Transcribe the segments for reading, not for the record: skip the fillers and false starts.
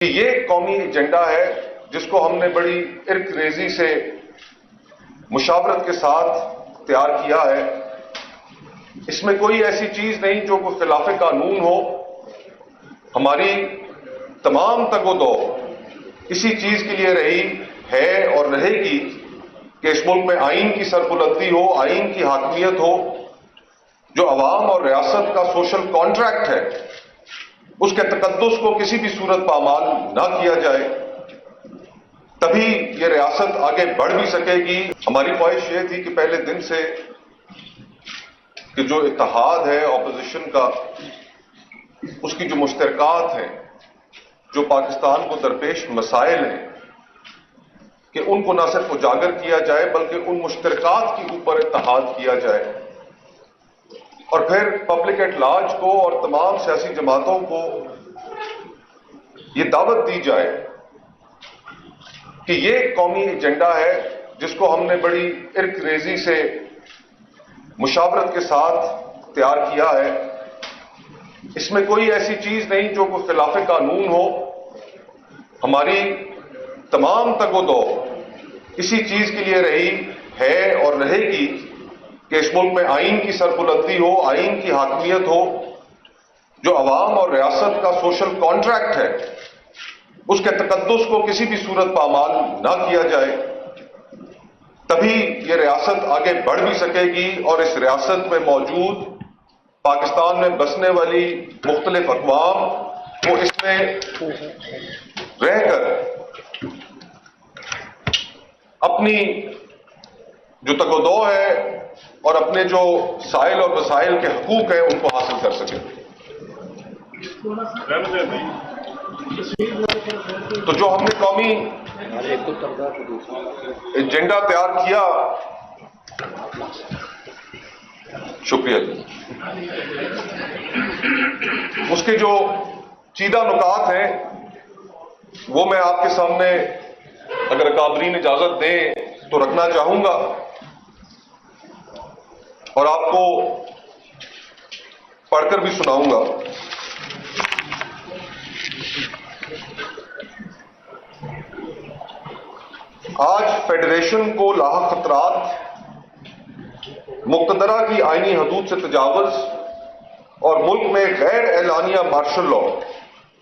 یہ قومی ایجنڈا ہے جس کو ہم نے بڑی ارق ریزی سے مشاورت کے ساتھ تیار کیا ہے۔ اس میں کوئی ایسی چیز نہیں جو کوئی خلاف قانون ہو۔ ہماری تمام تگ و دو اسی چیز کے لیے رہی ہے اور رہے گی کہ اس ملک میں آئین کی سربلندی ہو، آئین کی حاکمیت ہو، جو عوام اور ریاست کا سوشل کانٹریکٹ ہے اس کے تقدس کو کسی بھی صورت پامال نہ کیا جائے، تبھی یہ ریاست آگے بڑھ بھی سکے گی۔ ہماری خواہش یہ تھی کہ پہلے دن سے کہ جو اتحاد ہے اپوزیشن کا، اس کی جو مشترکات ہیں، جو پاکستان کو درپیش مسائل ہیں، کہ ان کو نہ صرف اجاگر کیا جائے بلکہ ان مشترکات کے اوپر اتحاد کیا جائے، اور پھر پبلک ایٹ لارج کو اور تمام سیاسی جماعتوں کو یہ دعوت دی جائے کہ یہ قومی ایجنڈا ہے جس کو ہم نے بڑی ارق ریزی سے مشاورت کے ساتھ تیار کیا ہے۔ اس میں کوئی ایسی چیز نہیں جو کوئی خلاف قانون ہو۔ ہماری تمام تگ و دو اسی چیز کے لیے رہی ہے اور رہے گی کہ اس ملک میں آئین کی سربلندی ہو، آئین کی حاکمیت ہو، جو عوام اور ریاست کا سوشل کانٹریکٹ ہے اس کے تقدس کو کسی بھی صورت پامال نہ کیا جائے، تبھی یہ ریاست آگے بڑھ بھی سکے گی۔ اور اس ریاست میں موجود پاکستان میں بسنے والی مختلف اقوام وہ اس میں رہ کر اپنی جو تگ و دو ہے اور اپنے جو سائل اور وسائل کے حقوق ہیں ان کو حاصل کر سکیں۔ تو جو ہم نے قومی ایجنڈا تیار کیا، شکریہ جی، اس کے جو چیدہ نکات ہیں وہ میں آپ کے سامنے اگر اکابرین اجازت دیں تو رکھنا چاہوں گا، اور آپ کو پڑھ کر بھی سناؤں گا۔ آج فیڈریشن کو لاحق خطرات، مقتدرہ کی آئینی حدود سے تجاوز اور ملک میں غیر اعلانیہ مارشل لاء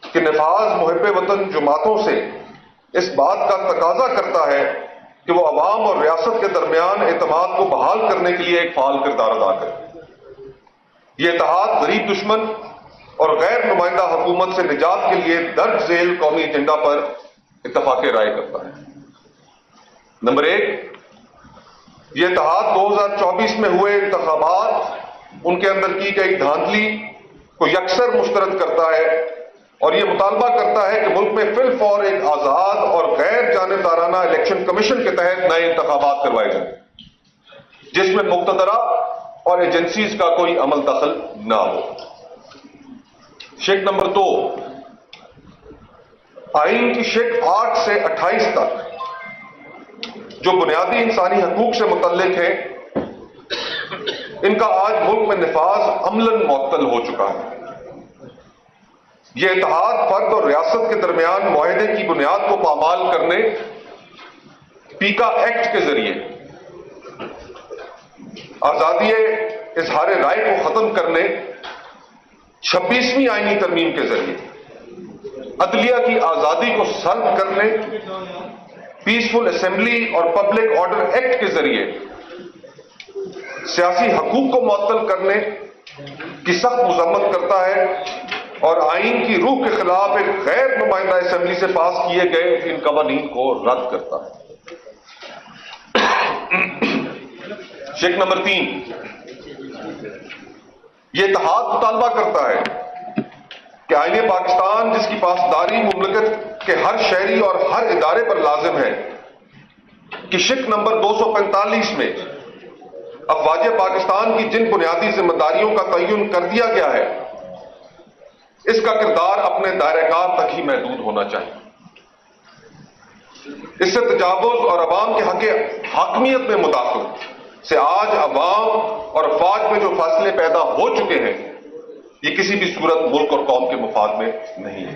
کے نفاذ محب وطن جماعتوں سے اس بات کا تقاضا کرتا ہے کہ وہ عوام اور ریاست کے درمیان اعتماد کو بحال کرنے کے لیے ایک فعال کردار ادا کرے۔ یہ اتحاد غریب دشمن اور غیر نمائندہ حکومت سے نجات کے لیے درج ذیل قومی ایجنڈا پر اتفاق رائے کرتا ہے۔ نمبر 1، یہ اتحاد 2024 میں ہوئے انتخابات، ان کے اندر کی گئی دھاندلی کو یکسر مسترد کرتا ہے اور یہ مطالبہ کرتا ہے کہ ملک میں فی الفور ایک آزاد اور غیر جانبدارانہ الیکشن کمیشن کے تحت نئے انتخابات کروائے جائیں جس میں مقتدرہ اور ایجنسیز کا کوئی عمل دخل نہ ہو۔ شق نمبر 2، آئین کی شق 8 سے 28 تک جو بنیادی انسانی حقوق سے متعلق ہیں، ان کا آج ملک میں نفاذ عملاً معطل ہو چکا ہے۔ یہ اتحاد فرد اور ریاست کے درمیان معاہدے کی بنیاد کو پامال کرنے، پیکا ایکٹ کے ذریعے آزادی اظہار رائے کو ختم کرنے، 26ویں آئینی ترمیم کے ذریعے عدلیہ کی آزادی کو سلب کرنے، پیسفل اسمبلی اور پبلک آرڈر ایکٹ کے ذریعے سیاسی حقوق کو معطل کرنے کی سخت مذمت کرتا ہے اور آئین کی روح کے خلاف ایک غیر نمائندہ اسمبلی سے پاس کیے گئے ان قوانین کو رد کرتا ہے۔ شق نمبر 3، یہ اتحاد مطالبہ کرتا ہے کہ آئین پاکستان جس کی پاسداری مملکت کے ہر شہری اور ہر ادارے پر لازم ہے، کہ شق نمبر 245 میں افواج پاکستان کی جن بنیادی ذمہ داریوں کا تعین کر دیا گیا ہے، اس کا کردار اپنے دائرہ کار تک ہی محدود ہونا چاہیے۔ اس سے تجاوز اور عوام کے حق حاکمیت میں مداخلت سے آج عوام اور افواج میں جو فاصلے پیدا ہو چکے ہیں، یہ کسی بھی صورت ملک اور قوم کے مفاد میں نہیں ہے۔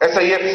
SIFC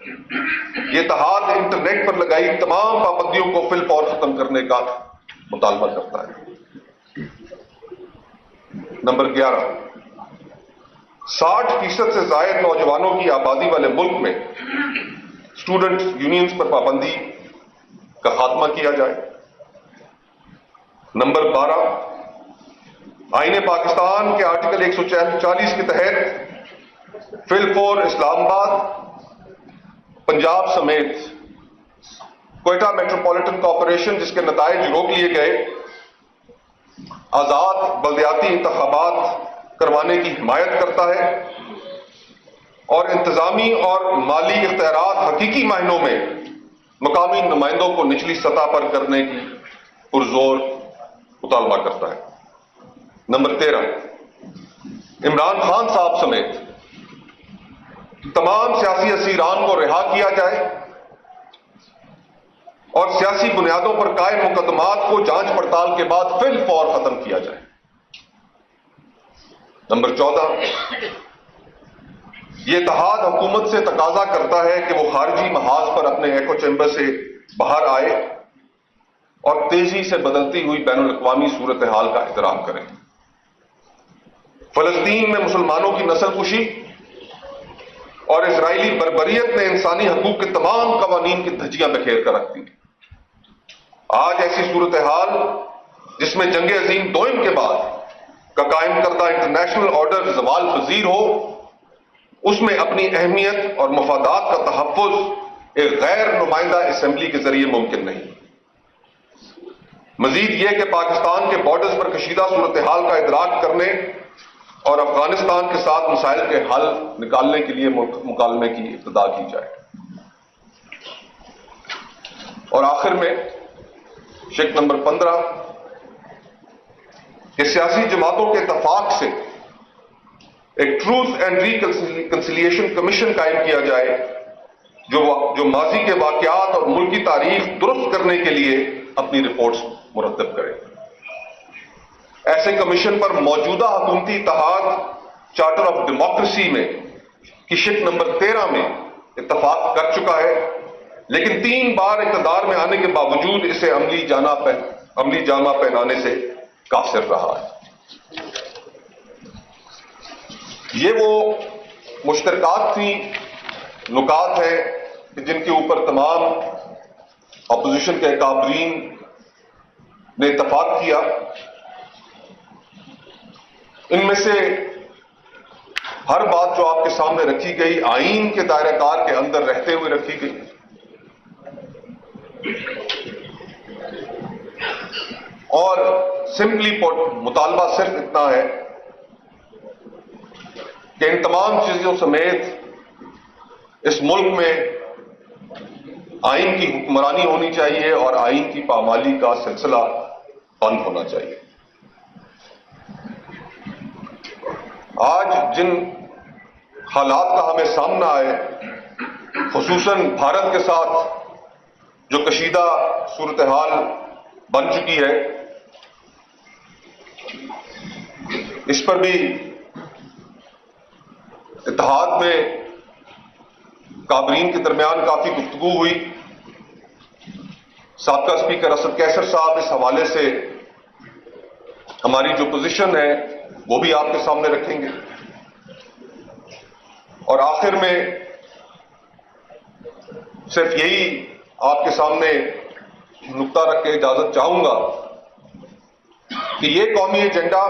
یہ اتحاد انٹرنیٹ پر لگائی تمام پابندیوں کو فی الفور ختم کرنے کا مطالبہ کرتا ہے۔ نمبر 11، 60% سے زائد نوجوانوں کی آبادی والے ملک میں اسٹوڈنٹ یونینز پر پابندی کا خاتمہ کیا جائے۔ نمبر 12، آئین پاکستان کے آرٹیکل 140 کے تحت فی الفور اسلام آباد، پنجاب سمیت کوئٹہ میٹروپولیٹن کارپوریشن جس کے نتائج روک لیے گئے، آزاد بلدیاتی انتخابات کروانے کی حمایت کرتا ہے اور انتظامی اور مالی اختیارات حقیقی معنوں میں مقامی نمائندوں کو نچلی سطح پر کرنے کی پرزور مطالبہ کرتا ہے۔ نمبر 13، عمران خان صاحب سمیت تمام سیاسی اسیران کو رہا کیا جائے اور سیاسی بنیادوں پر قائم مقدمات کو جانچ پڑتال کے بعد فی الفور ختم کیا جائے۔ نمبر 14، یہ اتحاد حکومت سے تقاضا کرتا ہے کہ وہ خارجی محاذ پر اپنے ایکو چیمبر سے باہر آئے اور تیزی سے بدلتی ہوئی بین الاقوامی صورتحال کا احترام کریں۔ فلسطین میں مسلمانوں کی نسل کشی اور اسرائیلی بربریت نے انسانی حقوق کے تمام قوانین کی دھجیاں بکھیر کر رکھ دی۔ آج ایسی صورتحال جس میں جنگ عظیم دوئم کے بعد کا قائم کردہ انٹرنیشنل آرڈر زوال پذیر ہو، اس میں اپنی اہمیت اور مفادات کا تحفظ ایک غیر نمائندہ اسمبلی کے ذریعے ممکن نہیں۔ مزید یہ کہ پاکستان کے بارڈرز پر کشیدہ صورتحال کا ادراک کرنے اور افغانستان کے ساتھ مسائل کے حل نکالنے کے لیے مکالمے کی ابتدا کی جائے۔ اور آخر میں شق نمبر 15 کہ سیاسی جماعتوں کے اتفاق سے ایک ٹروتھ اینڈ ریکنسیلیشن کمیشن قائم کیا جائے جو ماضی کے واقعات اور ملکی تاریخ درست کرنے کے لیے اپنی رپورٹس مرتب کرے۔ ایسے کمیشن پر موجودہ حکومتی اتحاد چارٹر آف ڈیموکریسی میں کی شق نمبر 13 میں اتفاق کر چکا ہے، لیکن 3 بار اقتدار میں آنے کے باوجود اسے عملی جامہ پہنانے سے قاصر رہا ہے۔ یہ وہ مشترکات تھی، نکات ہیں جن کے اوپر تمام اپوزیشن کے اکابرین نے اتفاق کیا۔ ان میں سے ہر بات جو آپ کے سامنے رکھی گئی آئین کے دائرہ کار کے اندر رہتے ہوئے رکھی گئی، اور سمپلی پٹ مطالبہ صرف اتنا ہے کہ ان تمام چیزوں سمیت اس ملک میں آئین کی حکمرانی ہونی چاہیے اور آئین کی پامالی کا سلسلہ بند ہونا چاہیے۔ آج جن حالات کا ہمیں سامنا ہے، خصوصاً بھارت کے ساتھ جو کشیدہ صورتحال بن چکی ہے، اس پر بھی اتحاد میں کابرین کے درمیان کافی گفتگو ہوئی۔ سابقہ اسپیکر اسد کیسر صاحب اس حوالے سے ہماری جو پوزیشن ہے وہ بھی آپ کے سامنے رکھیں گے۔ اور آخر میں صرف یہی آپ کے سامنے نقطہ رکھ کے اجازت چاہوں گا کہ یہ قومی ایجنڈا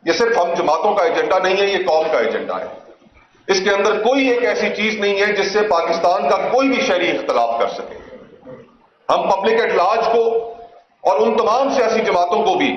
یہ صرف ہم جماعتوں کا ایجنڈا نہیں ہے، یہ قوم کا ایجنڈا ہے۔ اس کے اندر کوئی ایک ایسی چیز نہیں ہے جس سے پاکستان کا کوئی بھی شہری اختلاف کر سکے۔ ہم پبلک ایٹ لارج کو اور ان تمام سیاسی جماعتوں کو بھی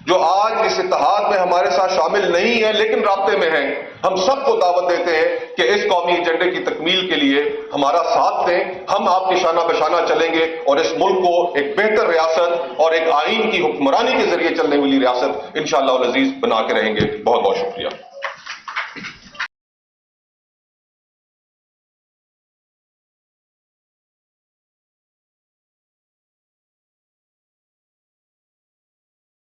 جو آج اس اتحاد میں ہمارے ساتھ شامل نہیں ہیں لیکن رابطے میں ہیں، ہم سب کو دعوت دیتے ہیں کہ اس قومی ایجنڈے کی تکمیل کے لیے ہمارا ساتھ دیں۔ ہم آپ کے شانہ بشانہ چلیں گے اور اس ملک کو ایک بہتر ریاست اور ایک آئین کی حکمرانی کے ذریعے چلنے والی ریاست انشاءاللہ العزیز بنا کے رہیں گے۔ بہت بہت شکریہ۔